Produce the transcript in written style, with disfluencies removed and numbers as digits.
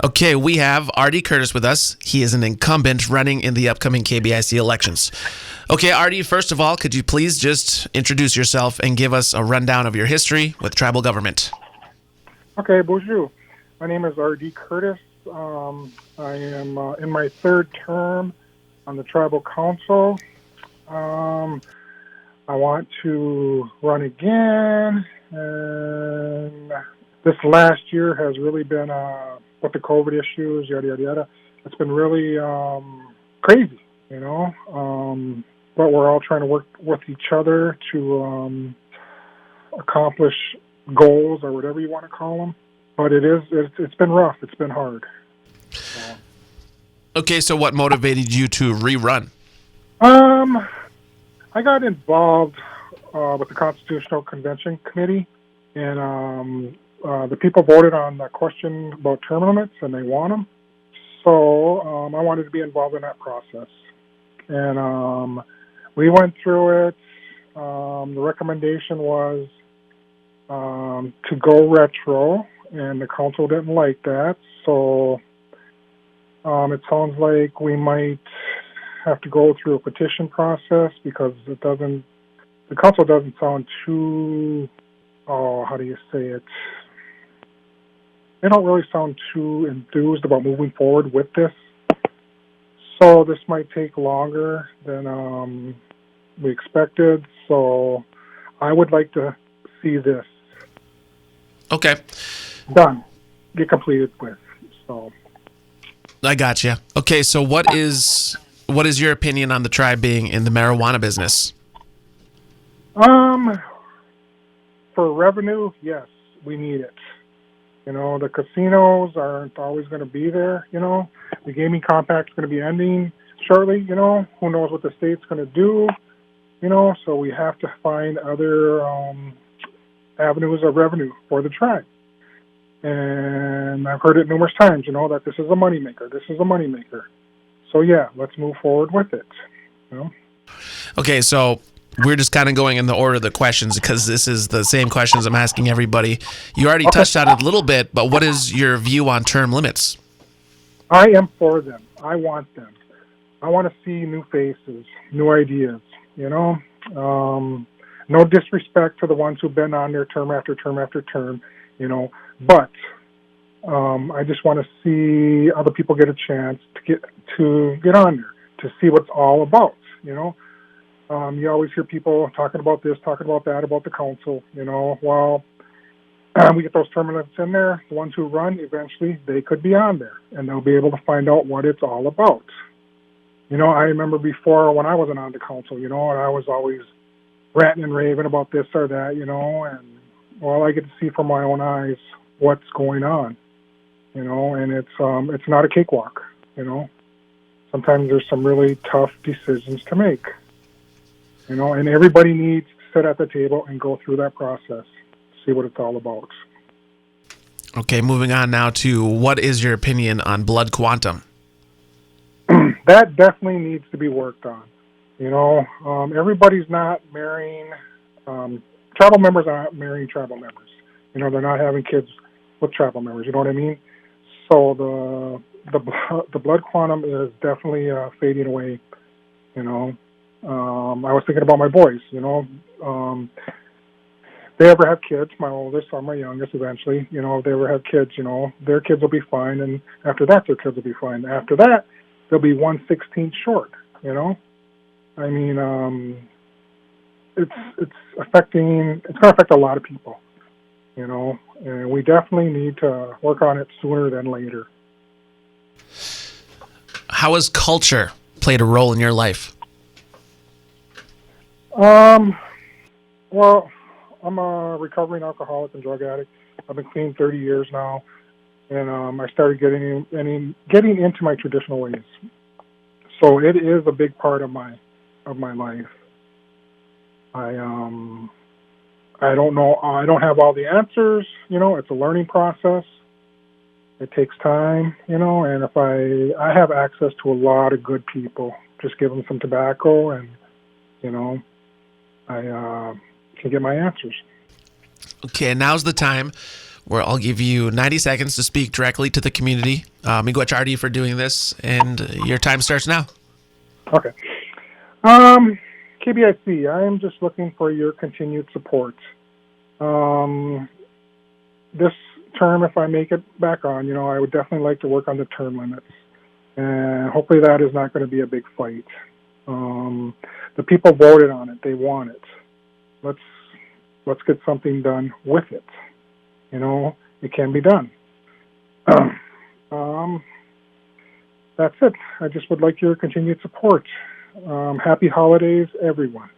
Okay, we have R.D. Curtis with us. He is an incumbent running in the upcoming KBIC elections. Okay, R.D., first of all, could you please just introduce yourself and give us a rundown of your history with tribal government? Okay, bonjour. My name is R.D. Curtis. I am in my third term on the tribal council. I want to run again, and this last year has really been with the COVID issues, yada yada yada. It's been really crazy, but we're all trying to work with each other to accomplish goals or whatever you want to call them. But it's been rough. It's been hard. Okay, so what motivated you to rerun? I got involved with the Constitutional Convention Committee, and the people voted on the question about term limits, and they want them. So I wanted to be involved in that process. And we went through it. The recommendation was to go retro, and the council didn't like that. So it sounds like we might have to go through a petition process because the council doesn't sound too, how do you say it? They don't really sound too enthused about moving forward with this. So this might take longer than we expected. So I would like to see this Okay, done, get completed with. So I got you. Okay, so what is your opinion on the tribe being in the marijuana business? for revenue, yes, we need it. The casinos aren't always going to be there. The gaming compact's going to be ending shortly. Who knows what the state's going to do? So we have to find other avenues of revenue for the tribe. And I've heard it numerous times, that this is a moneymaker. This is a moneymaker. So yeah, let's move forward with it. Okay, so we're just kind of going in the order of the questions because this is the same questions I'm asking everybody. You already touched on it a little bit, but what is your view on term limits? I am for them. I want them. I want to see new faces, new ideas, No disrespect to the ones who've been on there term after term after term, but I just want to see other people get a chance to get on there, to see what it's all about, You always hear people talking about this, talking about that, about the council, Well, we get those term limits in there. The ones who run, eventually, they could be on there, and they'll be able to find out what it's all about. I remember before when I wasn't on the council, and I was always ranting and raving about this or that, and well, I get to see from my own eyes what's going on, and it's not a cakewalk, Sometimes there's some really tough decisions to make, and everybody needs to sit at the table and go through that process, see what it's all about. Okay, moving on now to what is your opinion on blood quantum? That definitely needs to be worked on. Everybody's not marrying, tribal members are not marrying tribal members. They're not having kids with tribal members, you know what I mean? So the blood quantum is definitely fading away, I was thinking about my boys, they ever have kids, my oldest or my youngest eventually, if they ever have kids, their kids will be fine, and after that their kids will be fine. After that, they'll be 1/16 short, I mean, it's going to affect a lot of people, and we definitely need to work on it sooner than later. How has culture played a role in your life? Well, I'm a recovering alcoholic and drug addict. I've been clean 30 years now, and I started getting into my traditional ways. So it is a big part of my life. I don't know. I don't have all the answers. It's a learning process. It takes time. And if I have access to a lot of good people, just give them some tobacco, and I can get my answers. Okay, now's the time where I'll give you 90 seconds to speak directly to the community. Miigwech Artie for doing this, and your time starts now. Okay. KBIC, I am just looking for your continued support. This term, if I make it back on, I would definitely like to work on the term limits. And hopefully that is not going to be a big fight. The people voted on it. They want it. Let's get something done with it. It can be done. That's it. I just would like your continued support. Happy holidays, everyone.